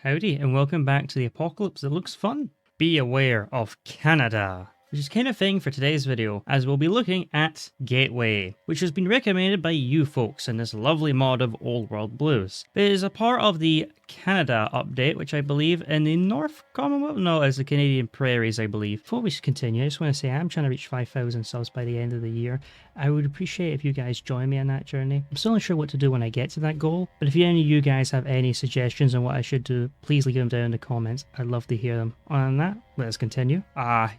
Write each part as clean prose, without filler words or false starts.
Howdy, and welcome back to the apocalypse that looks fun. Be aware of Canada, which is kind of thing for today's video, as we'll be looking at Gateway, which has been recommended by you folks in this lovely mod of Old World Blues. It is a part of the Canada update, which I believe in the North Commonwealth, no, as the Canadian Prairies, I believe. Before we continue, I just want to say I'm trying to reach 5,000 subs by the end of the year. I would appreciate if you guys join me on that journey. I'm still not sure what to do when I get to that goal, but if any of you guys have any suggestions on what I should do, please leave them down in the comments. I'd love to hear them. On that, let's continue.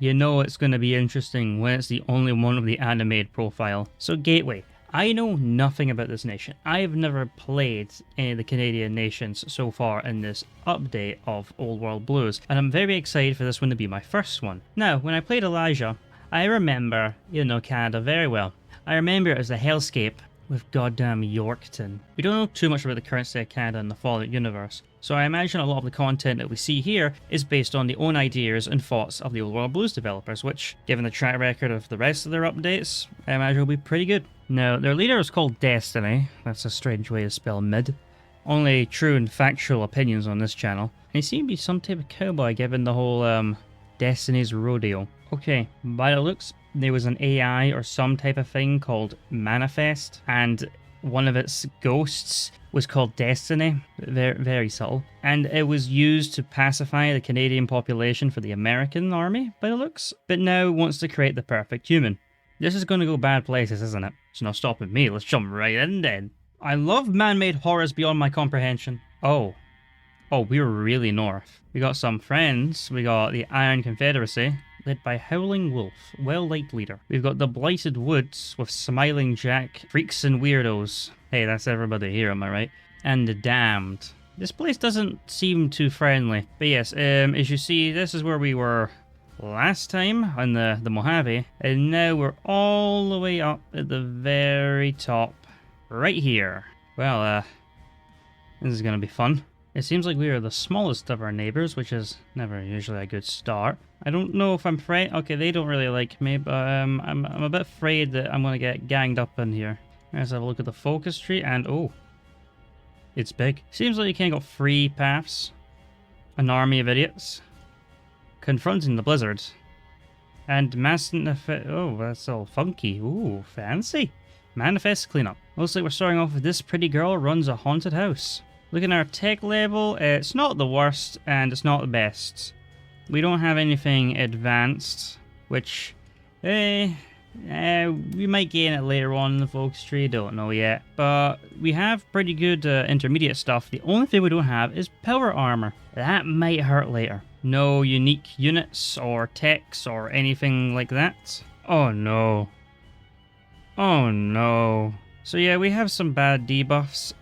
You know it's going to be interesting when it's the only one of the animated profile. So Gateway. I know nothing about this nation. I've never played any of the Canadian nations so far in this update of Old World Blues, and I'm very excited for this one to be my first one. Now, when I played Elijah, I remember, Canada very well. I remember it as a hellscape with goddamn Yorkton. We don't know too much about the current state of Canada and the Fallout universe, so I imagine a lot of the content that we see here is based on the own ideas and thoughts of the Old World Blues developers, which, given the track record of the rest of their updates, I imagine will be pretty good. Now, their leader is called Destiny. That's a strange way to spell mid. Only true and factual opinions on this channel. And he seemed to be some type of cowboy given the whole Destiny's rodeo. Okay, by the looks, there was an AI or some type of thing called Manifest, and one of its ghosts was called Destiny. Very, very subtle. And it was used to pacify the Canadian population for the American army, by the looks. But now it wants to create the perfect human. This is going to go bad places, isn't it? It's not stopping me. Let's jump right in then. I love man-made horrors beyond my comprehension. Oh, we're really north. We got some friends. We got the Iron Confederacy, led by Howling Wolf, well-liked leader. We've got the Blighted Woods with Smiling Jack, freaks and weirdos. Hey, that's everybody here, am I right? And the Damned. This place doesn't seem too friendly. But yes, as you see, this is where we were last time on the Mojave, and now we're all the way up at the very top, right here. Well, this is gonna be fun. It seems like we are the smallest of our neighbors, which is never usually a good start. I don't know if I'm afraid. Okay, they don't really like me, but I'm a bit afraid that I'm gonna get ganged up in here. Let's have a look at the focus tree, and oh, it's big. Seems like you can't go free paths. An army of idiots confronting the blizzard, and oh, that's all funky. Ooh, fancy. Manifest cleanup. Looks like we're starting off with this pretty girl runs a haunted house. Looking at our tech level, it's not the worst and it's not the best. We don't have anything advanced, which we might gain it later on in the focus tree, don't know yet. But we have pretty good intermediate stuff. The only thing we don't have is power armor. That might hurt later. No unique units or techs or anything like that. Oh no. Oh no. So yeah, we have some bad debuffs.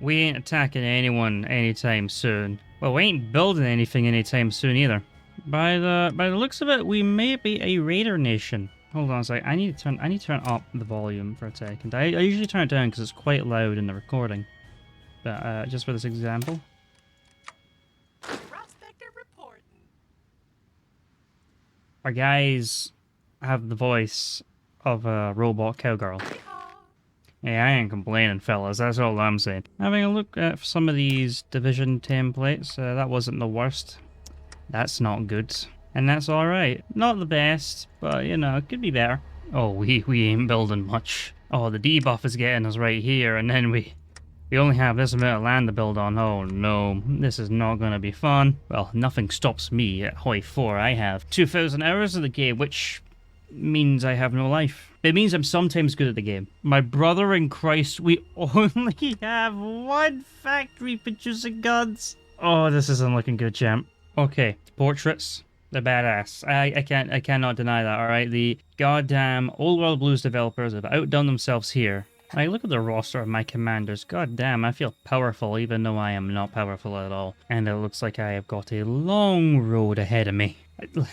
We ain't attacking anyone anytime soon. Well, we ain't building anything anytime soon either. By the looks of it, we may be a raider nation. Hold on a sec. I need to turn up the volume for a second. I usually turn it down because it's quite loud in the recording. But just for this example. Our guys have the voice of a robot cowgirl. Hey, I ain't complaining, fellas. That's all I'm saying. Having a look at some of these division templates, that wasn't the worst. That's not good. And that's alright. Not the best, but, it could be better. Oh, we ain't building much. Oh, the debuff is getting us right here, and then we only have this amount of land to build on. Oh no, this is not going to be fun. Well, nothing stops me at Hoi 4. I have 2,000 hours of the game, which means I have no life. It means I'm sometimes good at the game. My brother in Christ, we only have one factory producing guns. Oh, this isn't looking good, champ. Okay, portraits. They're badass. I cannot deny that, alright? The goddamn Old World Blues developers have outdone themselves here. I look at the roster of my commanders. God damn, I feel powerful even though I am not powerful at all. And it looks like I have got a long road ahead of me.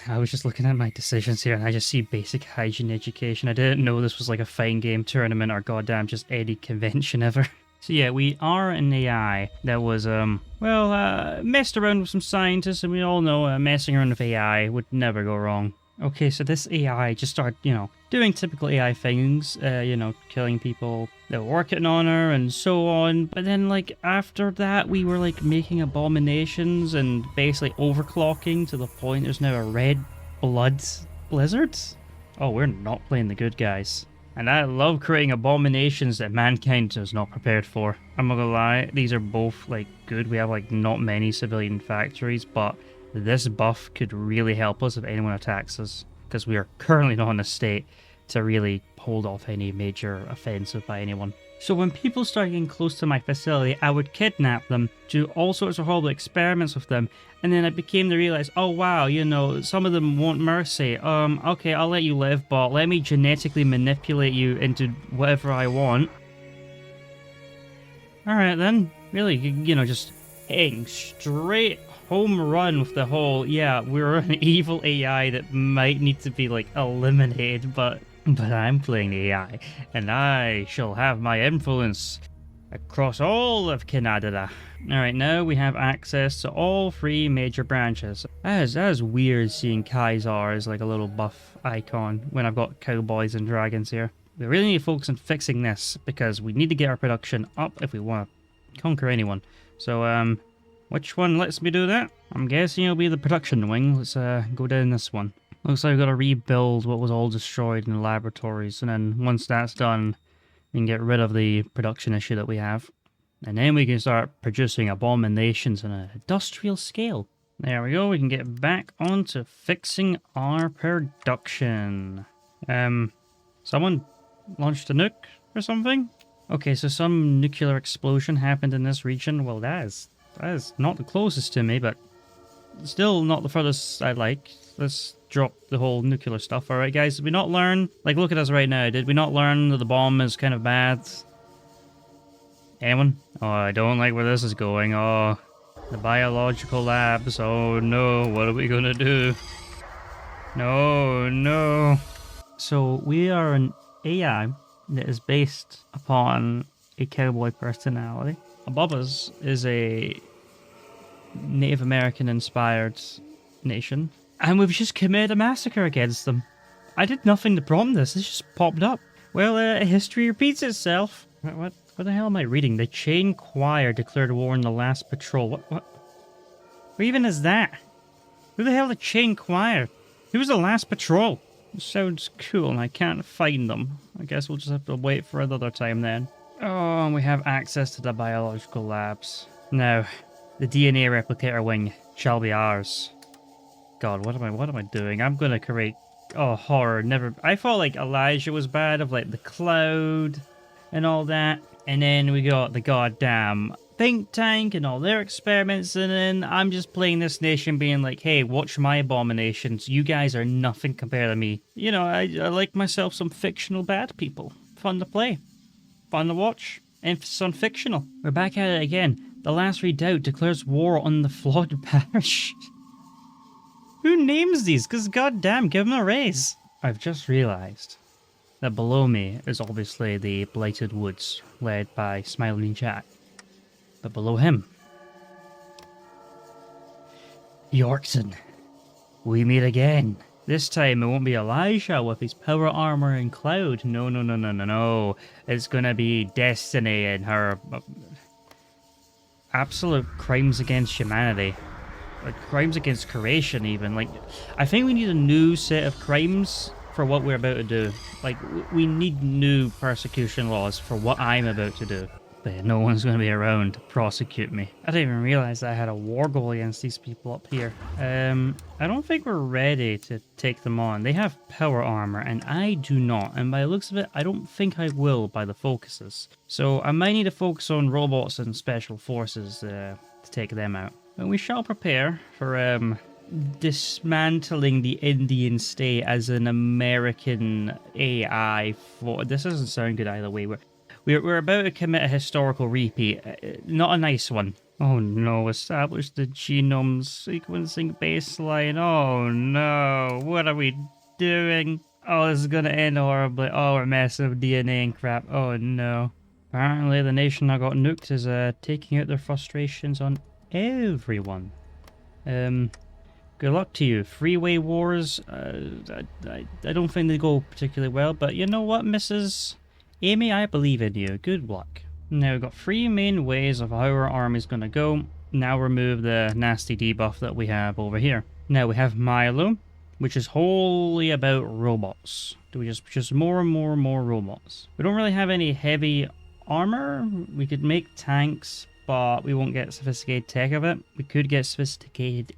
I was just looking at my decisions here and I just see basic hygiene education. I didn't know this was like a fine game tournament or goddamn just any convention ever. So yeah, we are an AI that was, messed around with some scientists, and we all know messing around with AI would never go wrong. Okay, so this AI just started, doing typical AI things, killing people that were working on her and so on. But then, like, after that, we were, like, making abominations and basically overclocking to the point there's now a red blood blizzard. Oh, we're not playing the good guys. And I love creating abominations that mankind is not prepared for. I'm not gonna lie, these are both, like, good. We have, like, not many civilian factories, but this buff could really help us if anyone attacks us, because we are currently not in a state to really hold off any major offensive by anyone. So when people started getting close to my facility, I would kidnap them, do all sorts of horrible experiments with them, and then I became to realize, oh wow, some of them want mercy. Okay, I'll let you live, but let me genetically manipulate you into whatever I want. Alright then, really, just hitting straight home run with the whole, yeah, we're an evil AI that might need to be, like, eliminated, but I'm playing the AI, and I shall have my influence across all of Canada. Alright, now we have access to all 3 major branches. That is weird seeing Kaiser as like a little buff icon when I've got cowboys and dragons here. We really need to focus on fixing this, because we need to get our production up if we want to conquer anyone. So, which one lets me do that? I'm guessing it'll be the production wing. Let's go down this one. Looks like we've got to rebuild what was all destroyed in the laboratories, and then once that's done, we can get rid of the production issue that we have. And then we can start producing abominations on an industrial scale. There we go, we can get back onto fixing our production. Someone launched a nuke or something? Okay, so some nuclear explosion happened in this region. Well, that is not the closest to me, but still not the furthest I'd like. Let's drop the whole nuclear stuff. Alright, guys, did we not learn? Like, look at us right now. Did we not learn that the bomb is kind of bad? Anyone? Oh, I don't like where this is going. Oh, the biological labs. Oh no, what are we gonna do? No. So, we are an AI that is based upon a cowboy personality. Above us is a Native American inspired nation, and we've just committed a massacre against them. I did nothing to prompt this, it just popped up. Well, history repeats itself. What the hell am I reading? The Chain Choir declared war in the last patrol. What even is that? Who the hell the Chain Choir? Who was the last patrol? It sounds cool and I can't find them. I guess we'll just have to wait for another time then. Oh, and we have access to the biological labs. Now, the DNA replicator wing shall be ours. God, what am I doing? I'm gonna create... Oh, horror. Never... I thought, like, Elijah was bad of, like, the cloud and all that. And then we got the goddamn think tank and all their experiments. And then I'm just playing this nation being like, hey, watch my abominations. You guys are nothing compared to me. I like myself some fictional bad people. Fun to play. Fun to watch. Emphasis on fictional. We're back at it again. The Last Redoubt declares war on the flawed parish. Who names these? Because goddamn, give them a raise. I've just realised that below me is obviously the Blighted Woods, led by Smiling Jack. But below him, Yorkton. We meet again. This time it won't be Elijah with his power armor and cloud. No. It's gonna be Destiny and her absolute crimes against humanity. Like, crimes against creation even. Like, I think we need a new set of crimes for what we're about to do. Like, we need new persecution laws for what I'm about to do. But yeah, no one's going to be around to prosecute me. I didn't even realize I had a war goal against these people up here. I don't think we're ready to take them on. They have power armor, and I do not. And by the looks of it, I don't think I will by the focuses. So I might need to focus on robots and special forces to take them out. But we shall prepare for dismantling the Indian state as an American AI. This doesn't sound good either way. We're about to commit a historical repeat, not a nice one. Oh no, establish the genome sequencing baseline. Oh no, what are we doing? Oh, this is gonna end horribly. Oh, we're messing with DNA and crap. Oh no. Apparently the nation that got nuked is taking out their frustrations on everyone. Good luck to you. Freeway wars, I don't think they go particularly well, but you know what, Mrs. Amy, I believe in you. Good luck. Now we've got 3 main ways of how our army's going to go. Now remove the nasty debuff that we have over here. Now we have Milo, which is wholly about robots. Do we just more and more robots? We don't really have any heavy armor. We could make tanks, but we won't get sophisticated tech of it. We could get sophisticated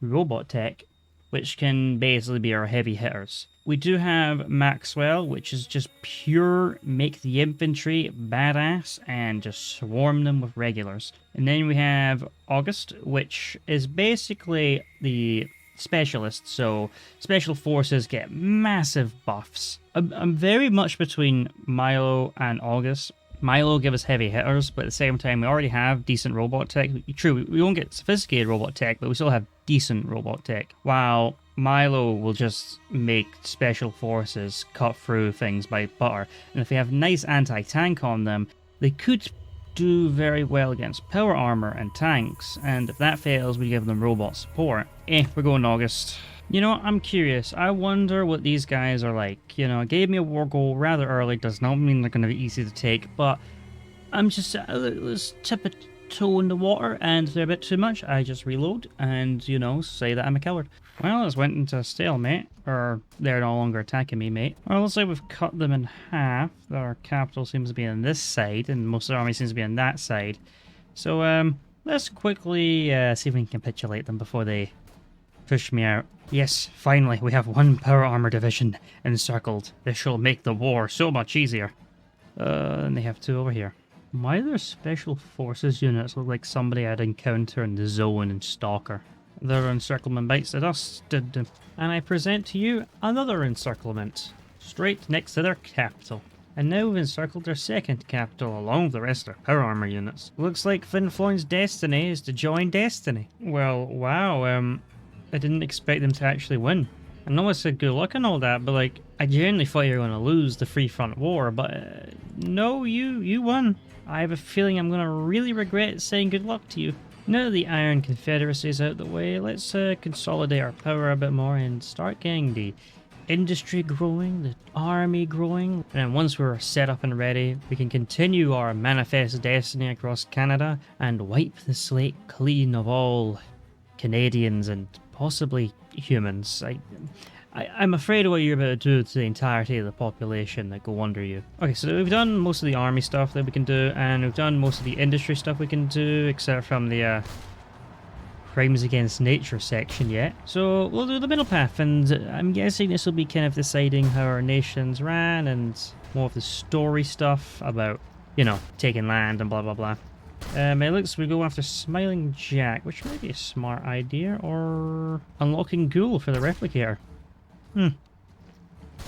robot tech, which can basically be our heavy hitters. We do have Maxwell, which is just pure make the infantry badass and just swarm them with regulars. And then we have August, which is basically the specialist, so special forces get massive buffs. I'm very much between Milo and August. Milo give us heavy hitters, but at the same time we already have decent robot tech. True, we won't get sophisticated robot tech, but we still have decent robot tech. While Milo will just make special forces cut through things by butter. And if they have nice anti-tank on them, they could do very well against power armor and tanks. And if that fails, we give them robot support. We're going August. You know, I'm curious. I wonder what these guys are like. You know, it gave me a war goal rather early. Does not mean they're going to be easy to take, but I'm just, let's tip a toe in the water, and if they're a bit too much, I just reload and, you know, say that I'm a coward. Well, this went into a stalemate, or they're no longer attacking me, mate. Well, looks like we've cut them in half. Our capital seems to be on this side, and most of the army seems to be on that side. So, let's quickly see if we can capitulate them before they push me out. Yes, finally, we have 1 power armor division encircled. This shall make the war so much easier. And they have 2 over here. Why do their special forces units look like somebody I'd encounter in the Zone and Stalker? Their encirclement bites the dust, and I present to you another encirclement, straight next to their capital. And now we've encircled their second capital along with the rest of their power armor units. Looks like Fin Floyd's destiny is to join Destiny. Well, wow, I didn't expect them to actually win. I know I said good luck and all that, but like, I genuinely thought you were going to lose the Free Front War, but no, you won. I have a feeling I'm going to really regret saying good luck to you. Now that the Iron Confederacy is out the way, let's consolidate our power a bit more and start getting the industry growing, the army growing. And then once we're set up and ready, we can continue our manifest destiny across Canada and wipe the slate clean of all Canadians and possibly humans. I'm afraid of what you're about to do to the entirety of the population that go under you. Okay, so we've done most of the army stuff that we can do, and we've done most of the industry stuff we can do, except from the crimes against nature section yet. So we'll do the middle path, and I'm guessing this will be kind of deciding how our nations ran, and more of the story stuff about, you know, taking land and blah blah blah. It looks we go after Smiling Jack, which may be a smart idea, or unlocking Ghoul for the replicator.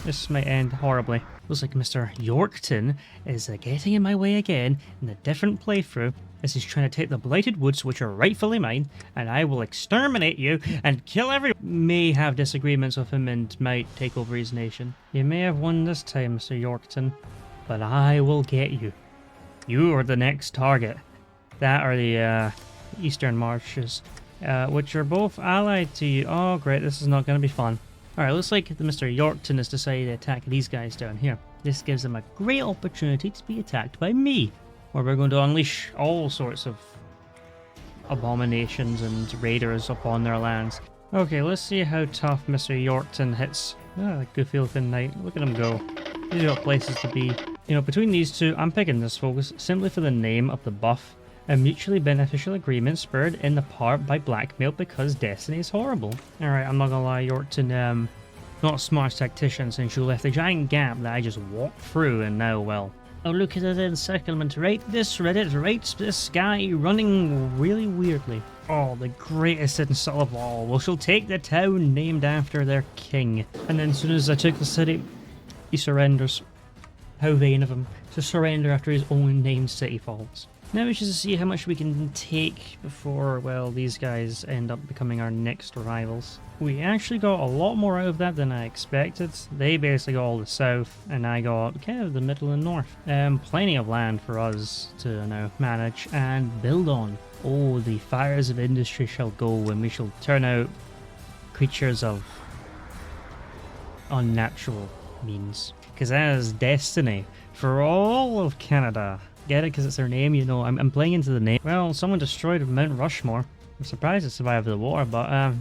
This might end horribly. Looks like Mr. Yorkton is getting in my way again in a different playthrough as he's trying to take the Blighted Woods, which are rightfully mine, and I will exterminate you and kill everyone. May have disagreements with him and might take over his nation. You may have won this time, Mr. Yorkton, but I will get you. You are the next target. That are the Eastern Marches, which are both allied to you. Oh great, this is not going to be fun. Alright, looks like Mr. Yorkton has decided to attack these guys down here. This gives them a great opportunity to be attacked by me, where we're going to unleash all sorts of abominations and raiders upon their lands. Okay, let's see how tough Mr. Yorkton hits. Goofy looking knight. Look at him go. These are places to be. You know, between these two, I'm picking this focus simply for the name of the buff. A mutually beneficial agreement spurred in the part by blackmail because Destiny is horrible. Alright, I'm not gonna lie, Yorkton, not a smart tactician since you left a giant gap that I just walked through, and now, well. Oh, look at the encirclement, right? This Reddit, right? This guy running really weirdly. Oh, the greatest insult of all. Well, she'll take the town named after their king. And then as soon as I took the city, he surrenders. How vain of him to surrender after his own named city falls. Now it's just to see how much we can take before, well, these guys end up becoming our next rivals. We actually got a lot more out of that than I expected. They basically got all the south, and I got kind of the middle and north. Plenty of land for us to now manage and build on. Oh, the fires of industry shall go, and we shall turn out creatures of unnatural means. Because that is destiny for all of Canada. Get it? Because it's their name, you know. I'm playing into the name. Well, someone destroyed Mount Rushmore. I'm surprised it survived the war, but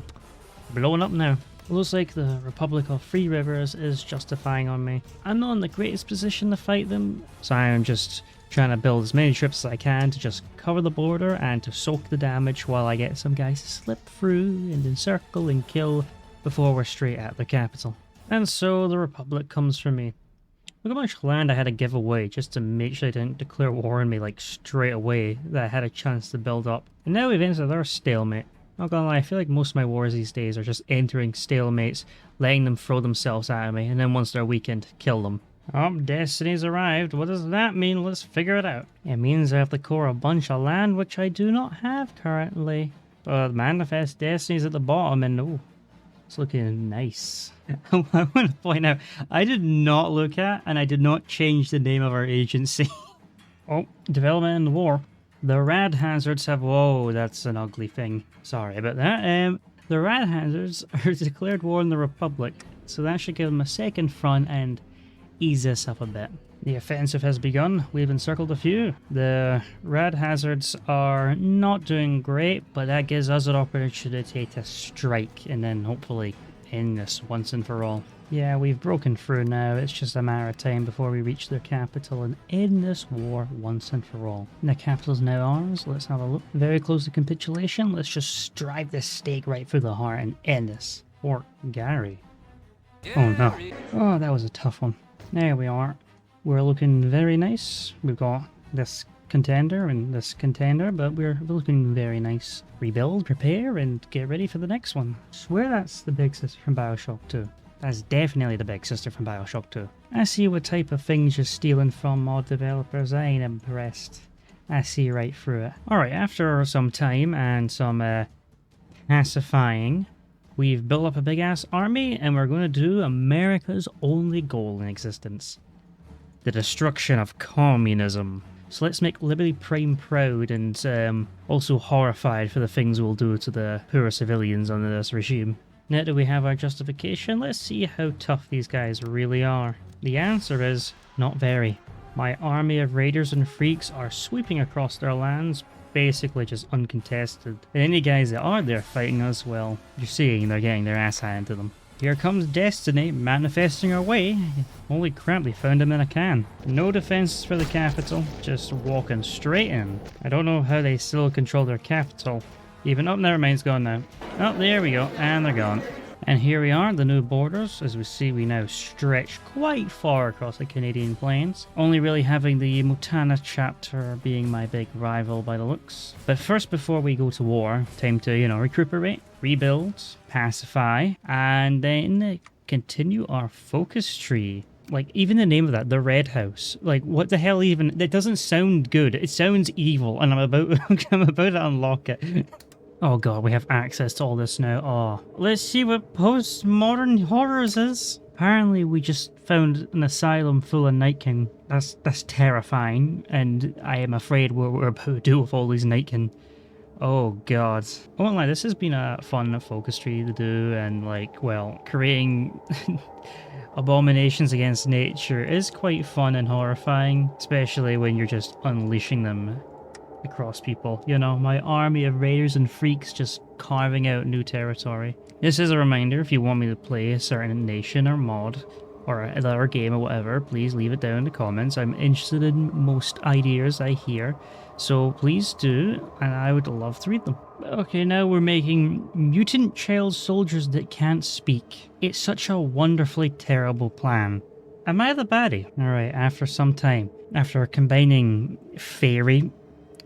blowing up now. Looks like the Republic of Three Rivers is justifying on me. I'm not in the greatest position to fight them, so I'm just trying to build as many troops as I can to just cover the border and to soak the damage while I get some guys to slip through and encircle and kill before we're straight at the capital. And so the Republic comes for me. Look how much land I had to give away just to make sure they didn't declare war on me like straight away, that I had a chance to build up. And now we've entered our stalemate. Not gonna lie, I feel like most of my wars these days are just entering stalemates, letting them throw themselves at me, and then once they're weakened, kill them. Oh, Destiny's arrived. What does that mean? Let's figure it out. It means I have to core a bunch of land, which I do not have currently. But Manifest Destiny's at the bottom, and oh, it's looking nice. I want to point out, I did not look at, and I did not change the name of our agency. Oh, development in the war. The rad hazards have... Whoa, that's an ugly thing. Sorry about that. The rad hazards are declared war on the Republic, so that should give them a second front and ease us up a bit. The offensive has begun. We've encircled a few. The rad hazards are not doing great, but that gives us an opportunity to strike and then hopefully end this once and for all. Yeah, we've broken through now. It's just a matter of time before we reach their capital and end this war once and for all. And the capital's now ours. Let's have a look. Very close to capitulation. Let's just drive this stake right through the heart and end this. Fort Gary. Oh no. Oh, that was a tough one. There we are. We're looking very nice. We've got this contender and this contender, but we're looking very nice. Rebuild, prepare, and get ready for the next one. I swear that's the big sister from Bioshock 2. That's definitely the big sister from Bioshock 2. I see what type of things you're stealing from mod developers. I ain't impressed. I see right through it. Alright, after some time and some pacifying, we've built up a big ass army and we're going to do America's only goal in existence. The destruction of communism. So let's make Liberty Prime proud and also horrified for the things we'll do to the poor civilians under this regime. Now that we have our justification, let's see how tough these guys really are. The answer is, not very. My army of raiders and freaks are sweeping across their lands, basically just uncontested. And any guys that are there fighting us, well, you're seeing they're getting their ass handed to them. Here comes Destiny, manifesting our way. Holy crap, we found him in a can. No defenses for the capital, just walking straight in. I don't know how they still control their capital. Even up, never mind, it's gone now. Oh, there we go, and they're gone. And here we are, the new borders. As we see, we now stretch quite far across the Canadian plains. Only really having the Montana chapter being my big rival by the looks. But first, before we go to war, time to, recuperate, rebuild, pacify, and then continue our focus tree. Like, even the name of that, the Red House. Like, what the hell even? That doesn't sound good. It sounds evil, and I'm about to unlock it. Oh god, we have access to all this now. Oh, let's see what postmodern horrors is. Apparently, we just found an asylum full of Nightkin. That's terrifying, and I am afraid what we're about to do with all these Nightkin. Oh god. I won't lie, this has been a fun focus tree to do, and creating abominations against nature is quite fun and horrifying, especially when you're just unleashing them across people. My army of raiders and freaks just carving out new territory. This is a reminder, if you want me to play a certain nation or mod or another game or whatever, please leave it down in the comments. I'm interested in most ideas I hear, so please do, and I would love to read them. Okay, now we're making mutant child soldiers that can't speak. It's such a wonderfully terrible plan. Am I the baddie? Alright, after some time, after combining fairy,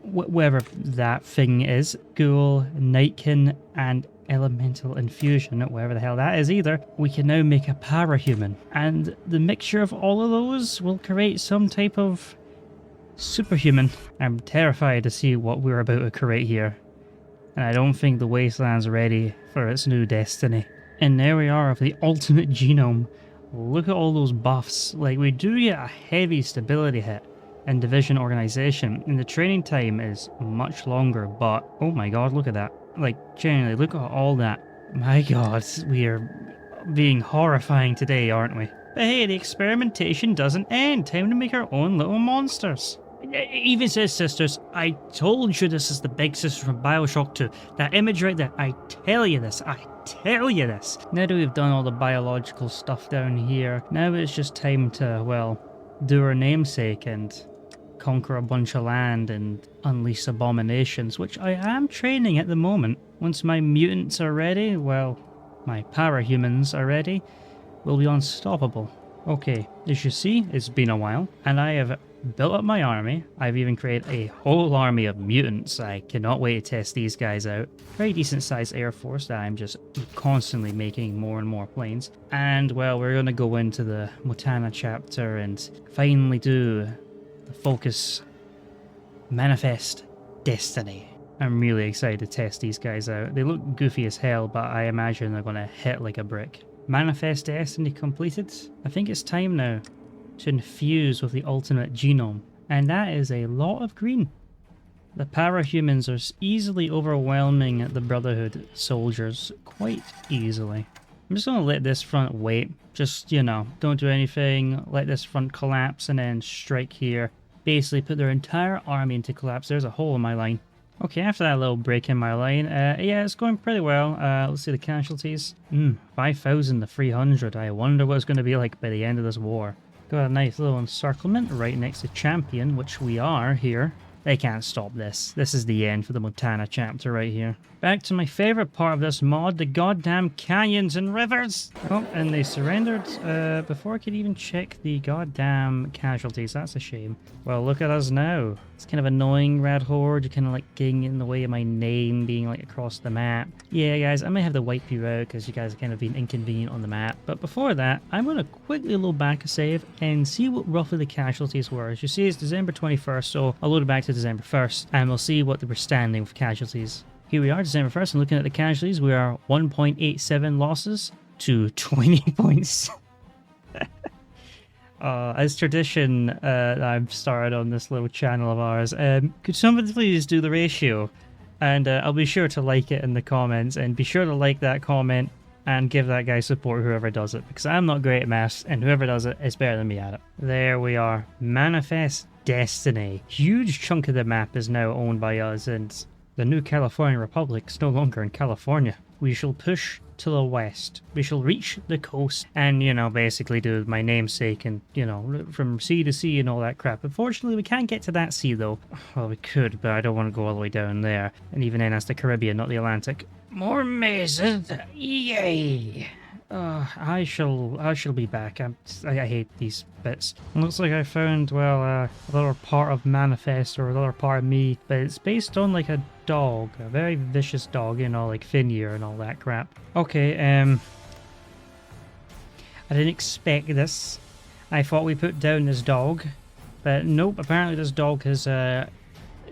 whatever that thing is, ghoul, nightkin, and elemental infusion, whatever the hell that is either, we can now make a parahuman. And the mixture of all of those will create some type of superhuman. I'm terrified to see what we're about to create here. And I don't think the Wasteland's ready for its new destiny. And there we are with the ultimate genome. Look at all those buffs. Like, we do get a heavy stability hit. and division organization, and the training time is much longer, but oh my god, look at that. Like, genuinely, look at all that. My god, we are being horrifying today, aren't we? But hey, the experimentation doesn't end. Time to make our own little monsters. It even says sisters. I told you this is the big sister from Bioshock 2. That image right there. I tell you this. I tell you this. Now that we've done all the biological stuff down here, now it's just time to, well, do our namesake and conquer a bunch of land and unleash abominations, which I am training at the moment. Once my mutants are ready, well, my parahumans are ready, we'll be unstoppable. Okay, as you see, it's been a while, and I have built up my army. I've even created a whole army of mutants. I cannot wait to test these guys out. Very decent sized air force that I'm just constantly making more and more planes. And well, we're going to go into the Mutana chapter and finally do the focus manifest destiny. I'm really excited to test these guys out. They look goofy as hell, but I imagine they're going to hit like a brick. Manifest destiny completed. I think it's time now to infuse with the ultimate genome, and that is a lot of green. The parahumans are easily overwhelming the Brotherhood soldiers quite easily. I'm just going to let this front wait. Just, you know, don't do anything. Let this front collapse and then strike here. Basically put their entire army into collapse. There's a hole in my line. Okay, after that little break in my line, yeah, it's going pretty well. Let's see the casualties. 5,300. I wonder what it's going to be like by the end of this war. Got a nice little encirclement right next to Champion, which we are here. They can't stop this. This is the end for the Mutana chapter right here. Back to my favorite part of this mod, the goddamn canyons and rivers. Oh, and they surrendered before I could even check the goddamn casualties. That's a shame. Well, look at us now. It's kind of annoying, Red Horde. You're kind of like getting in the way of my name being like across the map. Yeah, guys, I may have to wipe you out because you guys are kind of being inconvenient on the map. But before that, I'm going to quickly load back a save and see what roughly the casualties were. As you see, it's December 21st, so I'll load it back to December 1st and we'll see what they were standing with casualties. Here we are, December 1st, and looking at the casualties, we are 1.87 losses to 20.7. As tradition I've started on this little channel of ours, could somebody please do the ratio? And I'll be sure to like it in the comments, and be sure to like that comment and give that guy support, whoever does it, because I'm not great at maths, and whoever does it is better than me at it. There we are. Manifest Destiny. Huge chunk of the map is now owned by us, and the new California Republic is no longer in California. We shall push to the west. We shall reach the coast and, you know, basically do my namesake and, you know, from sea to sea and all that crap. Unfortunately, we can't get to that sea, though. Well, we could, but I don't want to go all the way down there. And even then, that's the Caribbean, not the Atlantic. More mazes! Yay! I shall be back. I hate these bits. Looks like I found, well, a little part of Manifest, or a little part of me, but it's based on like a dog, a very vicious dog, you know, like Finnear and all that crap. Okay, I didn't expect this. I thought we put down this dog, but nope, apparently this dog has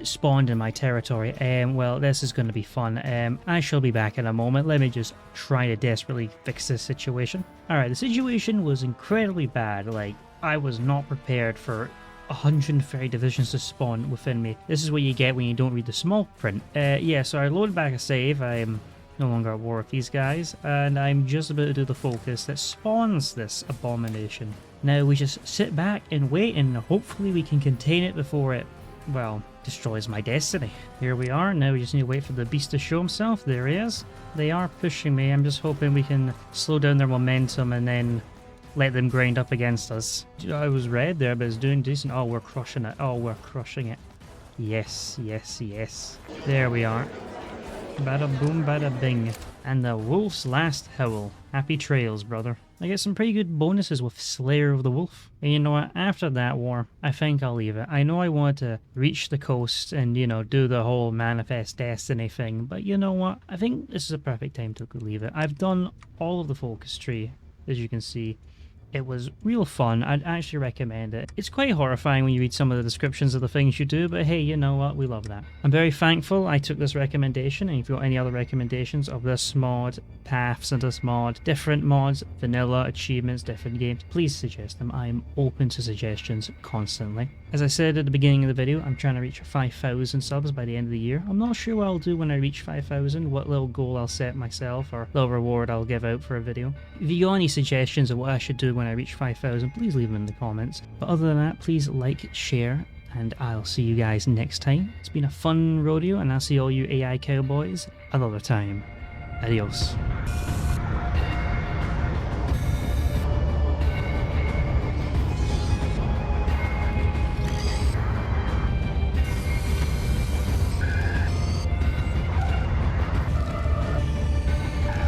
spawned in my territory. Well, this is going to be fun. I shall be back in a moment. Let me just try to desperately fix this situation. Alright, the situation was incredibly bad. Like, I was not prepared for 130 divisions to spawn within me. This is what you get when you don't read the small print. Yeah, so I loaded back a save. I'm no longer at war with these guys, and I'm just about to do the focus that spawns this abomination. Now we just sit back and wait, and hopefully we can contain it before it, well, destroys my destiny. Here we are. Now we just need to wait for the beast to show himself. There he is. They are pushing me. I'm just hoping we can slow down their momentum and then let them grind up against us. I was red there, but it's doing decent. Oh, we're crushing it. Oh, we're crushing it. Yes, yes, yes. There we are. Bada boom, bada bing. And the wolf's last howl. Happy trails, brother. I get some pretty good bonuses with Slayer of the Wolf. And you know what? After that war, I think I'll leave it. I know I want to reach the coast and, you know, do the whole Manifest Destiny thing. But you know what? I think this is a perfect time to leave it. I've done all of the focus tree, as you can see. It was real fun. I'd actually recommend it. It's quite horrifying when you read some of the descriptions of the things you do, but hey, you know what? We love that. I'm very thankful I took this recommendation, and if you've got any other recommendations of this mod, paths in this mod, different mods, vanilla, achievements, different games, please suggest them. I'm open to suggestions constantly. As I said at the beginning of the video, I'm trying to reach 5,000 subs by the end of the year. I'm not sure what I'll do when I reach 5,000, what little goal I'll set myself, or little reward I'll give out for a video. If you got any suggestions of what I should do when I reach 5,000, please leave them in the comments. But other than that, please like, share, and I'll see you guys next time. It's been a fun rodeo, and I'll see all you AI cowboys another time. Adios.